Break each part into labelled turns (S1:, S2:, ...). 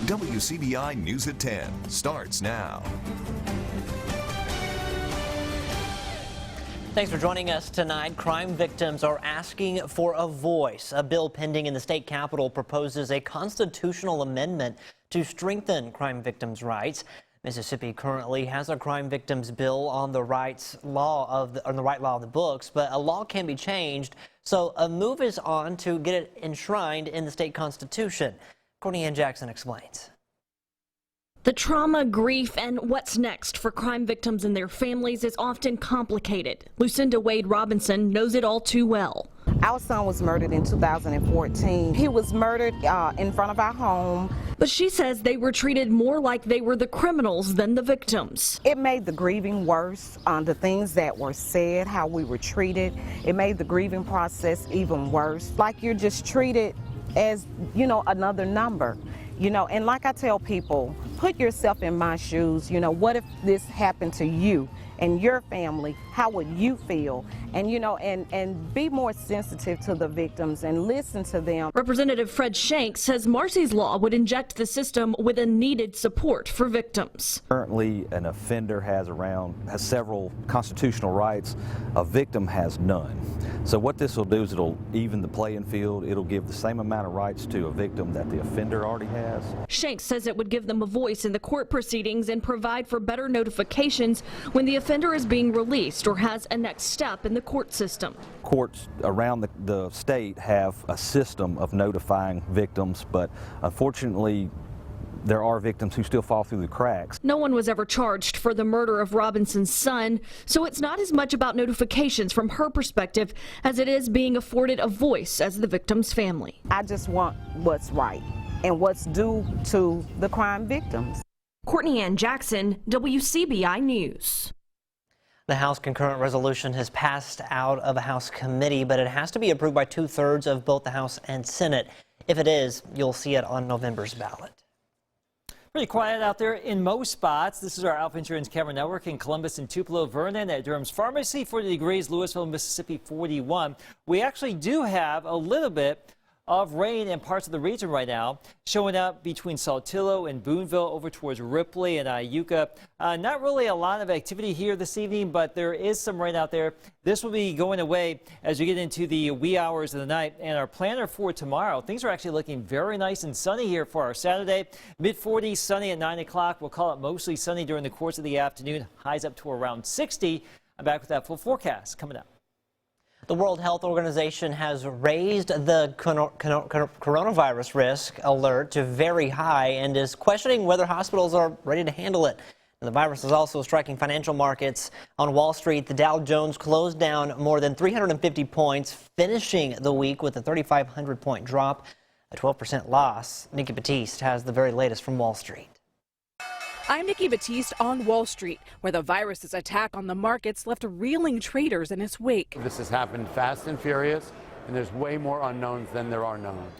S1: WCBI News at 10 starts now.
S2: Thanks for joining us tonight. Crime victims are asking for a voice. A bill pending in the state capitol proposes a constitutional amendment to strengthen crime victims' rights. Mississippi currently has a crime victims bill on the right law of the books, but a law can be changed. So a move is on to get it enshrined in the state constitution. Courtney Jackson explains.
S3: The trauma, grief, and what's next for crime victims and their families is often complicated. Lucinda Wade Robinson knows it all too well.
S4: Our son was murdered in 2014. He was murdered in front of our home.
S3: But she says they were treated more like they were the criminals than the victims.
S4: It made the grieving worse. The things that were said, how we were treated, it made the grieving process even worse. Like you're just treated as, another number. And like I tell people, put yourself in my shoes. What if this happened to you and your family? How would you feel? And, and be more sensitive to the victims and listen to them.
S3: Representative Fred Shanks says Marcy's law would inject the system with a needed support for victims.
S5: Currently, an offender has several constitutional rights. A victim has none. So what this will do is it'll even the playing field. It'll give the same amount of rights to a victim that the offender already has.
S3: Shanks says it would give them a voice in the court proceedings and provide for better notifications when the offender is being released or has a next step in the court system.
S5: Courts around the state have a system of notifying victims, but unfortunately there are victims who still fall through the cracks.
S3: No one was ever charged for the murder of Robinson's son, so it's not as much about notifications from her perspective as it is being afforded a voice as the victim's family.
S4: I just want what's right and what's due to the crime victims.
S3: Courtney Jackson, WCBI News.
S2: The House concurrent resolution has passed out of a House committee, but it has to be approved by 2/3 of both the House and Senate. If it is, you'll see it on November's ballot.
S6: Pretty quiet out there in most spots. This is our Alpha Insurance Camera Network in Columbus and Tupelo, Vernon, at Durham's Pharmacy, 40 degrees, Louisville, Mississippi, 41. We actually do have a little bit of rain in parts of the region right now, showing up between Saltillo and Boonville over towards Ripley and Iuka. Not really a lot of activity here this evening, but there is some rain out there. This will be going away as we get into the wee hours of the night. And our planner for tomorrow, things are actually looking very nice and sunny here for our Saturday. Mid-40s, sunny at 9 o'clock. We'll call it mostly sunny during the course of the afternoon. Highs up to around 60. I'm back with that full forecast coming up.
S2: The World Health Organization has raised the coronavirus risk alert to very high and is questioning whether hospitals are ready to handle it. And the virus is also striking financial markets. On Wall Street, the Dow Jones closed down more than 350 points, finishing the week with a 3,500-point drop, a 12% loss. Nikki Batiste has the very latest from Wall Street.
S7: I'm Nikki Batiste on Wall Street, where the virus's attack on the markets left reeling traders in its wake.
S8: This has happened fast and furious, and there's way more unknowns than there are knowns.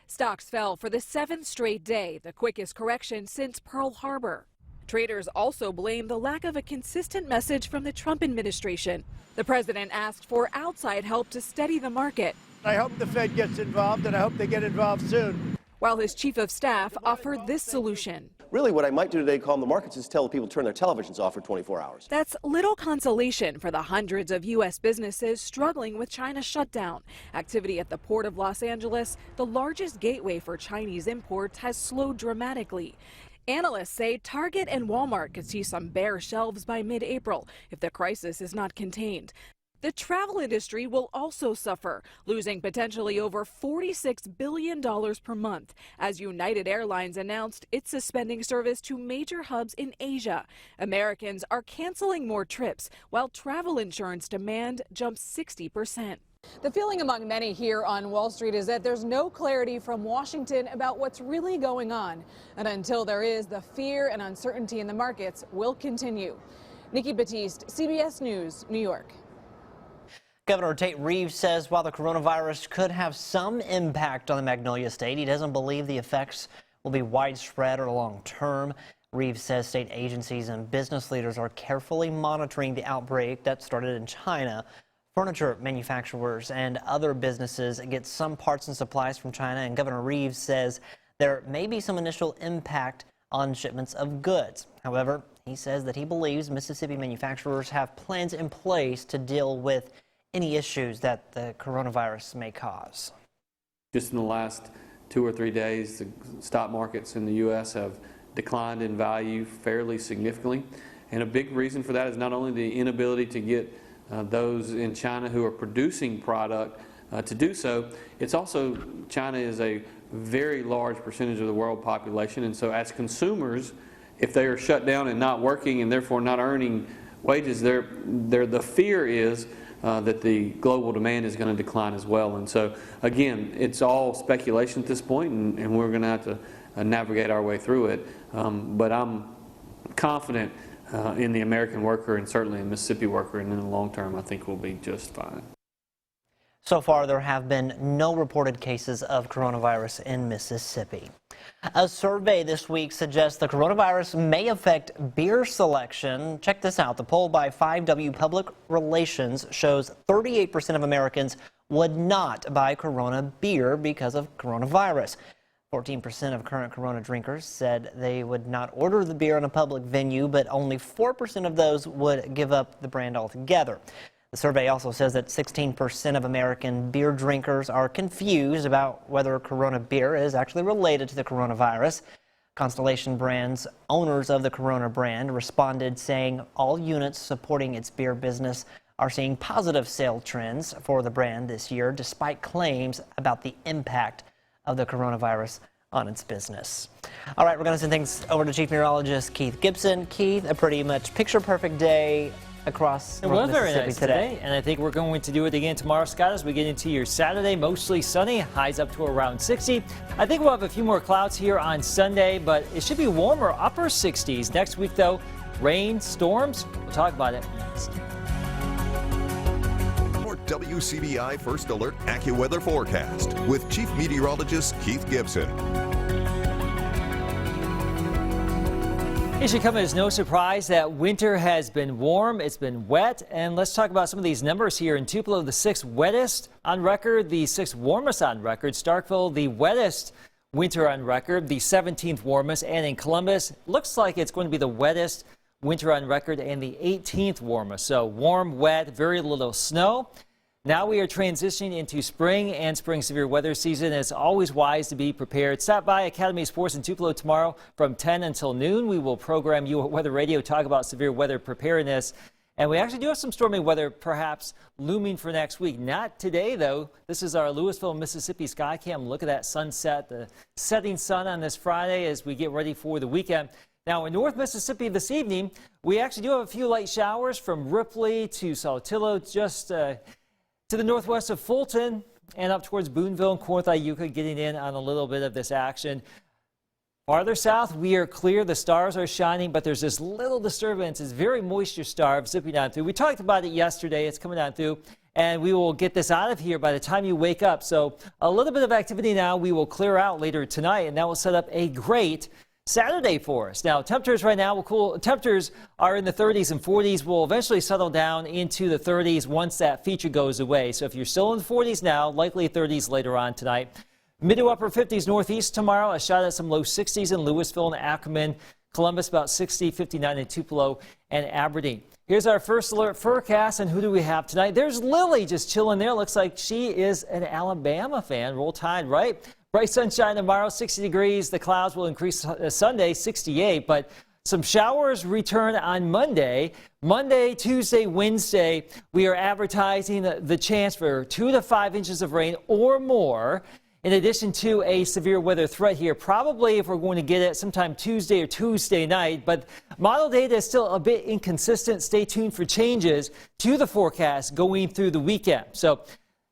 S7: Stocks fell for the 7th straight day, the quickest correction since Pearl Harbor. Traders also blame the lack of a consistent message from the Trump administration. The president asked for outside help to steady the market.
S9: I hope the Fed gets involved, and I hope they get involved soon.
S7: While his chief of staff offered this solution.
S10: Really, what I might do today to calm the markets is tell people to turn their televisions off for 24 hours.
S7: That's little consolation for the hundreds of U.S. businesses struggling with China's shutdown. Activity at the Port of Los Angeles, the largest gateway for Chinese imports, has slowed dramatically. Analysts say Target and Walmart could see some bare shelves by mid-April if the crisis is not contained. The travel industry will also suffer, losing potentially over $46 billion per month, as United Airlines announced it's suspending service to major hubs in Asia. Americans are canceling more trips, while travel insurance demand jumps 60%.
S11: The feeling among many here on Wall Street is that there's no clarity from Washington about what's really going on. And until there is, the fear and uncertainty in the markets will continue. Nikki Batiste, CBS News, New York.
S2: Governor Tate Reeves says while the coronavirus could have some impact on the Magnolia State, he doesn't believe the effects will be widespread or long-term. Reeves says state agencies and business leaders are carefully monitoring the outbreak that started in China. Furniture manufacturers and other businesses get some parts and supplies from China, and Governor Reeves says there may be some initial impact on shipments of goods. However, he says that he believes Mississippi manufacturers have plans in place to deal with any issues that the coronavirus may cause.
S12: Just in the last 2 or 3 days, the stock markets in the U.S. have declined in value fairly significantly. And a big reason for that is not only the inability to get those in China who are producing product to do so, it's also China is a very large percentage of the world population. And so as consumers, if they are shut down and not working and therefore not earning wages, the fear is that the global demand is going to decline as well. And so, again, it's all speculation at this point, and we're going to have to navigate our way through it. But I'm confident in the American worker and certainly the Mississippi worker, and in the long term, I think we'll be just fine.
S2: So far, there have been no reported cases of coronavirus in Mississippi. A survey this week suggests the coronavirus may affect beer selection. Check this out. The poll by 5W Public Relations shows 38% of Americans would not buy Corona beer because of coronavirus. 14% of current Corona drinkers said they would not order the beer in a public venue, but only 4% of those would give up the brand altogether. The survey also says that 16% of American beer drinkers are confused about whether Corona beer is actually related to the coronavirus. Constellation Brands, owners of the Corona brand, responded saying all units supporting its beer business are seeing positive sales trends for the brand this year, despite claims about the impact of the coronavirus on its business. All right, we're going to send things over to Chief Meteorologist Keith Gibson. Keith, a pretty much picture-perfect day across North Mississippi today.
S6: And I think we're going to do it again tomorrow, Scott, as we get into your Saturday. Mostly sunny, highs up to around 60. I think we'll have a few more clouds here on Sunday, but it should be warmer, upper 60s. Next week, though, rain, storms. We'll talk about it next.
S1: For WCBI First Alert AccuWeather Forecast with Chief Meteorologist Keith Gibson.
S6: It should come as no surprise that winter has been warm, it's been wet, and let's talk about some of these numbers here. In Tupelo, the 6th wettest on record, the 6th warmest on record. Starkville, the wettest winter on record, the 17th warmest, and in Columbus, looks like it's going to be the wettest winter on record and the 18th warmest. So warm, wet, very little snow. Now we are transitioning into spring and spring severe weather season. It's always wise to be prepared. Stop by Academy Sports in Tupelo tomorrow from 10 until noon. We will program you at Weather Radio, talk about severe weather preparedness. And we actually do have some stormy weather perhaps looming for next week. Not today, though. This is our Louisville, Mississippi sky cam. Look at that sunset, the setting sun on this Friday as we get ready for the weekend. Now, in North Mississippi this evening, we actually do have a few light showers from Ripley to Saltillo, just to the northwest of Fulton and up towards Boonville and Corinth-Iuka, getting in on a little bit of this action. Farther south, we are clear. The stars are shining, but there's this little disturbance. It's very moisture-starved zipping on through. We talked about it yesterday. It's coming on through, and we will get this out of here by the time you wake up. So a little bit of activity now. We will clear out later tonight, and that will set up a great Saturday for us. Now, temperatures right now will cool. Temperatures are in the 30s and 40s. Will eventually settle down into the 30s once that feature goes away. So if you're still in the 40s now, likely 30s later on tonight. Mid to upper 50s northeast tomorrow. A shot at some low 60s in Louisville and Ackerman. Columbus about 60, 59 in Tupelo and Aberdeen. Here's our first alert forecast, and who do we have tonight? There's Lily just chilling there. Looks like she is an Alabama fan. Roll Tide, right? Bright sunshine tomorrow, 60 degrees. The clouds will increase Sunday, 68, but some showers return on Monday. Monday, Tuesday, Wednesday, we are advertising the chance for 2 to 5 inches of rain or more, in addition to a severe weather threat here. Probably, if we're going to get it, sometime Tuesday or Tuesday night. But model data is still a bit inconsistent. Stay tuned for changes to the forecast going through the weekend. So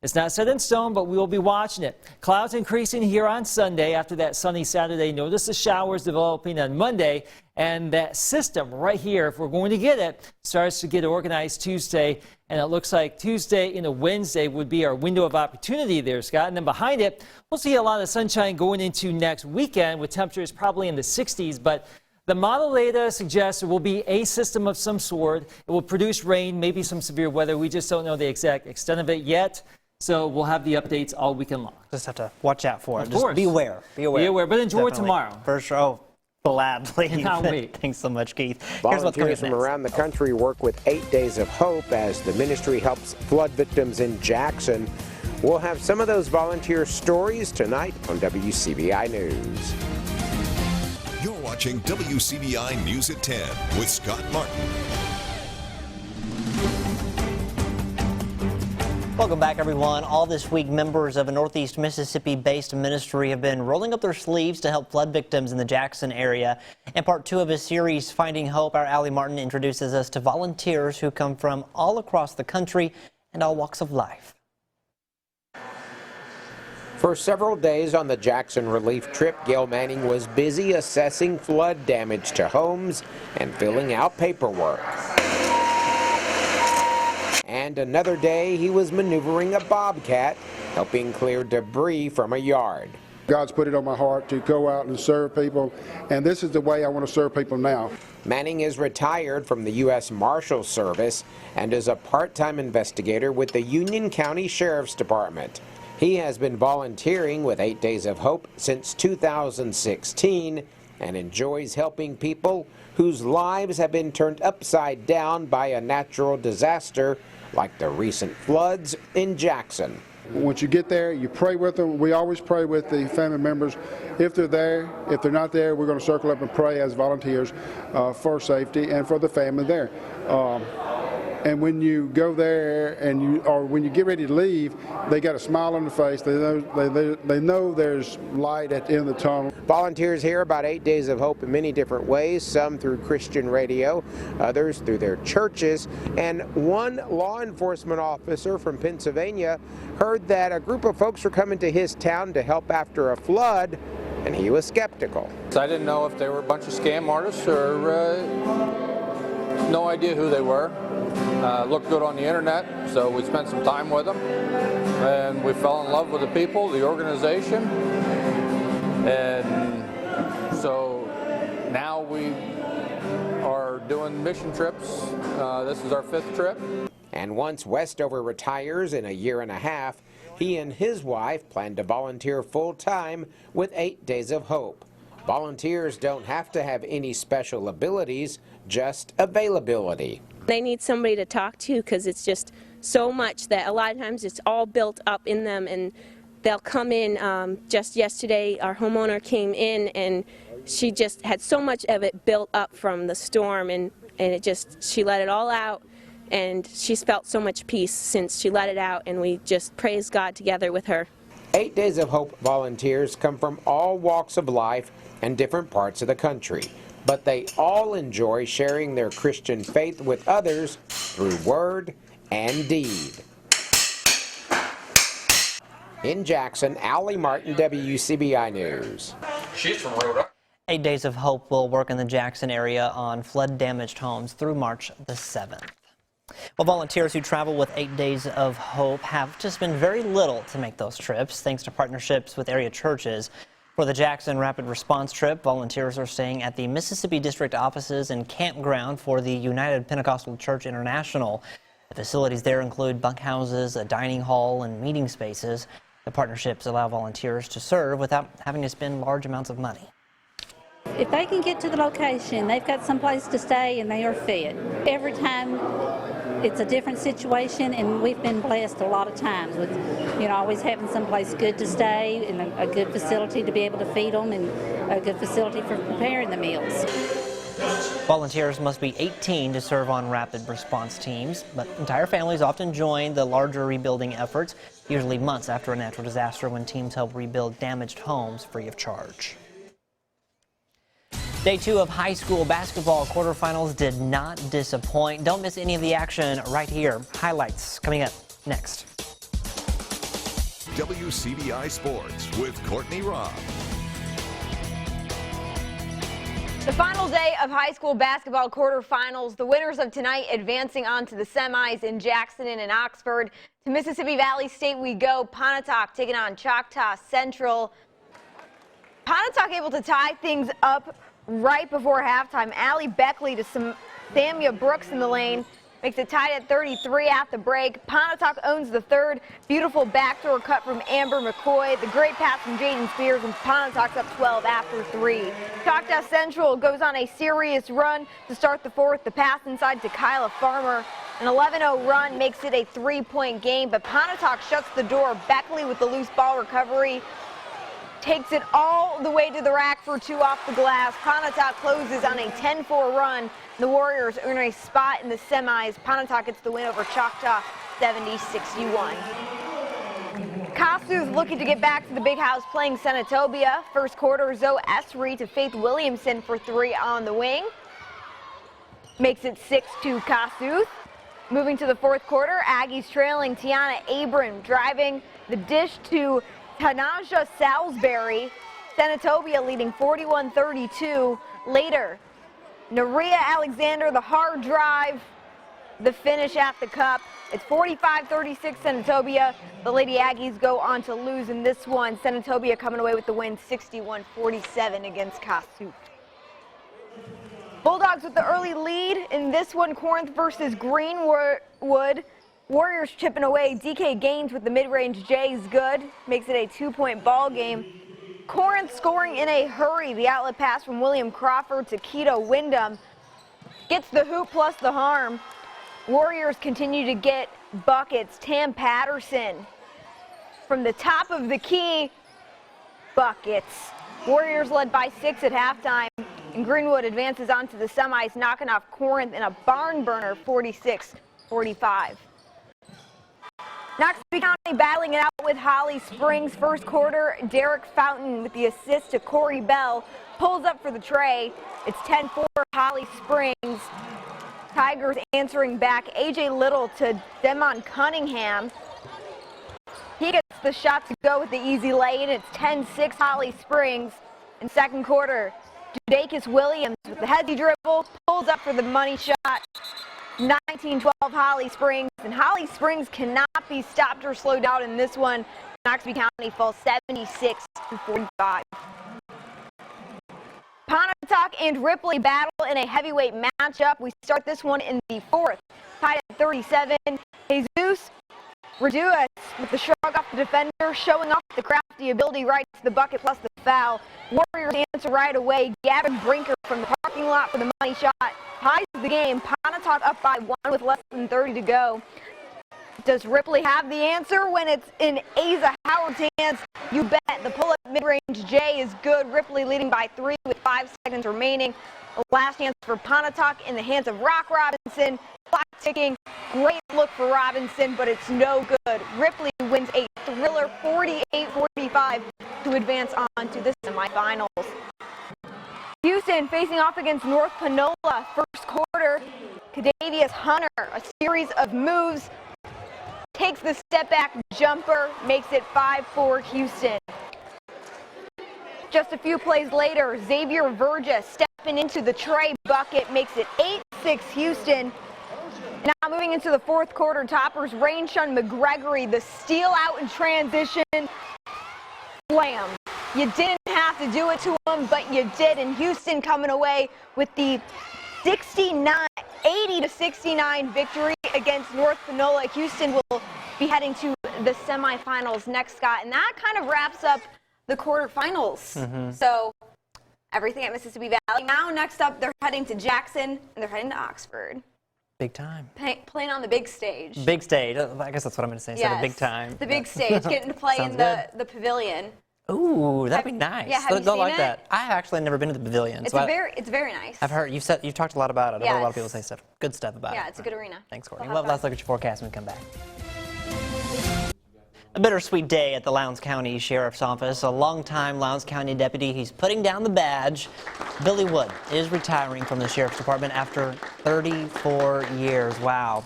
S6: it's not set in stone, but we will be watching it. Clouds increasing here on Sunday after that sunny Saturday. Notice the showers developing on Monday. And that system right here, if we're going to get it, starts to get organized Tuesday. And it looks like Tuesday into Wednesday would be our window of opportunity there, Scott. And then behind it, we'll see a lot of sunshine going into next weekend with temperatures probably in the 60s. But the model data suggests there will be a system of some sort. It will produce rain, maybe some severe weather. We just don't know the exact extent of it yet. So we'll have the updates all weekend long.
S2: Just have to watch out for it.
S6: Of
S2: Just
S6: course.
S2: beware.
S6: Be aware, but enjoy
S2: Definitely.
S6: tomorrow.
S2: For sure. Oh, gladly.
S6: Cannot wait.
S2: Thanks so much, Keith. Here's what's coming
S13: Volunteers
S2: up
S13: from
S2: next.
S13: around the country work with 8 Days of Hope as the ministry helps flood victims in Jackson. We'll have some of those volunteer stories tonight on WCBI News.
S1: You're watching WCBI News at 10 with Scott Martin.
S2: Welcome back, everyone. All this week, members of a Northeast Mississippi-based ministry have been rolling up their sleeves to help flood victims in the Jackson area. In part 2 of his series, Finding Hope, our Allie Martin introduces us to volunteers who come from all across the country and all walks of life.
S13: For several days on the Jackson relief trip, Gail Manning was busy assessing flood damage to homes and filling out paperwork. And another day, he was maneuvering a bobcat, helping clear debris from a yard.
S14: God's put it on my heart to go out and serve people, and this is the way I want to serve people now.
S13: Manning is retired from the U.S. Marshals Service and is a part-time investigator with the Union County Sheriff's Department. He has been volunteering with 8 Days of Hope since 2016 and enjoys helping people whose lives have been turned upside down by a natural disaster like the recent floods in Jackson.
S14: Once you get there, you pray with them. We always pray with the family members. If they're there, if they're not there, we're going to circle up and pray as volunteers for safety and for the family there. And when you go there or when you get ready to leave, they got a smile on their face. They know there's light at the end of the tunnel.
S13: Volunteers hear about 8 Days of Hope in many different ways, some through Christian radio, others through their churches. And one law enforcement officer from Pennsylvania heard that a group of folks were coming to his town to help after a flood, and he was skeptical.
S15: I didn't know if they were a bunch of scam artists or no idea who they were. Looked good on the internet, so we spent some time with them, and we fell in love with the people, the organization, and so now we are doing mission trips. This is our 5th trip.
S13: And once Westover retires in a year and a half, he and his wife plan to volunteer full-time with 8 Days of Hope. Volunteers don't have to have any special abilities, just availability.
S16: They need somebody to talk to because it's just so much that a lot of times it's all built up in them, and they'll come in. Just yesterday our homeowner came in and she just had so much of it built up from the storm, and she let it all out, and she's felt so much peace since she let it out, and we just praise God together with her.
S13: 8 Days of Hope volunteers come from all walks of life and different parts of the country, but they all enjoy sharing their Christian faith with others through word and deed. In Jackson, Allie Martin, WCBI News.
S15: She's from Rhode Island.
S2: 8 Days of Hope will work in the Jackson area on flood-damaged homes through March the 7th. Well, volunteers who travel with 8 Days of Hope have just been very little to make those trips, thanks to partnerships with area churches. For the Jackson Rapid Response trip, volunteers are staying at the Mississippi District offices and campground for the United Pentecostal Church International. The facilities there include bunkhouses, a dining hall, and meeting spaces. The partnerships allow volunteers to serve without having to spend large amounts of money.
S17: If they can get to the location, they've got someplace to stay and they are fed. Every time it's a different situation, and we've been blessed a lot of times with, always having someplace good to stay and a good facility to be able to feed them and a good facility for preparing the meals.
S2: Volunteers must be 18 to serve on rapid response teams, but entire families often join the larger rebuilding efforts, usually months after a natural disaster, when teams help rebuild damaged homes free of charge. Day 2 of high school basketball quarterfinals did not disappoint. Don't miss any of the action right here. Highlights coming up next.
S1: WCBI Sports with Courtney Robb.
S18: The final day of high school basketball quarterfinals. The winners of tonight advancing on to the semis in Jackson and in Oxford. To Mississippi Valley State we go. Pontotoc taking on Choctaw Central. Pontotoc able to tie things up right before halftime. Allie Beckley to Samia Brooks in the lane. makes it tied at 33 at the break. Pontotoc owns the third. Beautiful backdoor cut from Amber McCoy. The great pass from Jaden Spears, and Pontotoc's up 12 after 3. Choctaw Central goes on a serious run to start the fourth. The pass inside to Kyla Farmer. An 11-0 run makes it a 3-point game, but Pontotoc shuts the door. Beckley with the loose ball recovery takes it all the way to the rack for 2 off the glass. Pontotoc closes on a 10-4 run. The Warriors earn a spot in the semis. Pontotoc gets the win over Choctaw 70-61. Kossuth looking to get back to the big house playing Senatobia. First quarter, Zoe Esri to Faith Williamson for 3 on the wing. Makes it 6-2 Kossuth. Moving to the fourth quarter, Aggies trailing. Tiana Abram driving the dish to Tanaja Salisbury. Senatobia leading 41-32. Later, Naria Alexander, the hard drive, the finish at the cup. It's 45-36 Senatobia. The Lady Aggies go on to lose in this one. Senatobia coming away with the win 61-47 against Kossuth. Bulldogs with the early lead in this one, Corinth versus Greenwood. Warriors chipping away. DK Gaines with the mid-range J is good. Makes it a 2-point ball game. Corinth scoring in a hurry. The outlet pass from William Crawford to Keto Wyndham gets the hoop plus the harm. Warriors continue to get buckets. Tam Patterson from the top of the key, buckets. Warriors led by 6 at halftime, and Greenwood advances on to the semis, knocking off Corinth in a barn burner 46-45. Knoxville County battling it out with Holly Springs. First quarter, Derek Fountain with the assist to Corey Bell pulls up for the tray. It's 10-4 Holly Springs. Tigers answering back. AJ Little to Demon Cunningham. He gets the shot to go with the easy lay, and it's 10-6 Holly Springs. In second quarter, Judakis Williams with the heady dribble pulls up for the money shot. 19-12 Holly Springs, and Holly Springs cannot be stopped or slowed down in this one. Knoxville County falls 76-45. Pontotoc and Ripley battle in a heavyweight matchup. We start this one in the fourth, tied at 37. Jesus Reduas with the shrug off the defender, showing off the crafty ability right to the bucket plus the foul. Warriors answer right away. Gavin Brinker from the parking lot for the money shot ties the game. Pontotoc up by 1 with less than 30 to go. Does Ripley have the answer when it's in Asa Howard's hands? You bet. The pull-up mid-range J is good. Ripley leading by 3 with 5 seconds remaining. The last chance for Pontotoc in the hands of Rock Robinson. Clock ticking. Great look for Robinson, but it's no good. Ripley wins a thriller 48-45 to advance on to the semifinals. Houston facing off against North Panola. First quarter, Cadavius Hunter, a series of moves, takes the step back jumper, makes it 5-4 Houston. Just a few plays later, Xavier Verges stepping into the tray bucket, makes it 8-6 Houston. Now moving into the fourth quarter, toppers Rainshun McGregory, the steal out in transition, slam. You didn't have to do it to him, but you did, and Houston coming away with the 80-69 victory against North Panola. Houston will be heading to the semifinals next, Scott, and that kind of wraps up the quarterfinals. So everything at Mississippi Valley. Now next up, they're heading to Jackson, and they're heading to Oxford.
S2: Big time.
S18: Playing on the big stage.
S2: Big stage. I guess that's what I'm going to say. Instead of big time.
S18: The big stage. Getting to play in the pavilion.
S2: Ooh, that'd be nice.
S18: Yeah, have you
S2: Go
S18: seen
S2: like
S18: it?
S2: that. I actually never been to the pavilion.
S18: It's very nice.
S2: I've heard you've talked a lot about it. I've heard a lot of people
S18: Yes.
S2: say good stuff about it.
S18: Yeah, it's a good arena.
S2: Thanks,
S18: We'll
S2: Courtney.
S18: have
S2: Let's look at your forecast when we come back. A bittersweet day at the Lowndes County Sheriff's Office. A longtime Lowndes County deputy, he's putting down the badge. Billy Wood is retiring from the Sheriff's Department after 34 years. Wow.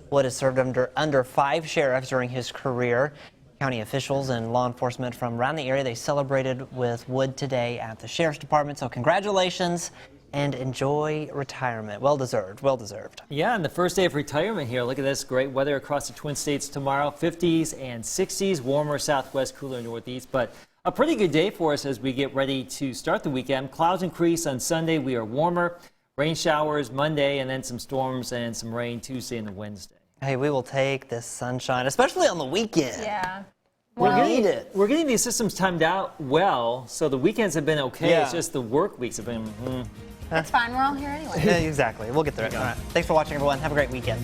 S2: Wood has served under 5 sheriffs during his career. County officials and law enforcement from around the area, they celebrated with Wood today at the Sheriff's Department. So congratulations and enjoy retirement. Well deserved, well deserved.
S6: Yeah, and the first day of retirement here. Look at this, great weather across the Twin States tomorrow. 50s and 60s, warmer southwest, cooler northeast, but a pretty good day for us as we get ready to start the weekend. Clouds increase on Sunday. We are warmer. Rain showers Monday, and then some storms and some rain Tuesday and Wednesday.
S2: Hey, we will take this sunshine, especially on the weekend.
S18: Yeah.
S6: We're getting these systems timed out well, so the weekends have been okay.
S2: Yeah.
S6: It's just the work weeks have been.
S18: It's fine. We're all here anyway.
S2: Yeah, exactly. We'll get through it. All right. Thanks for watching, everyone. Have a great weekend.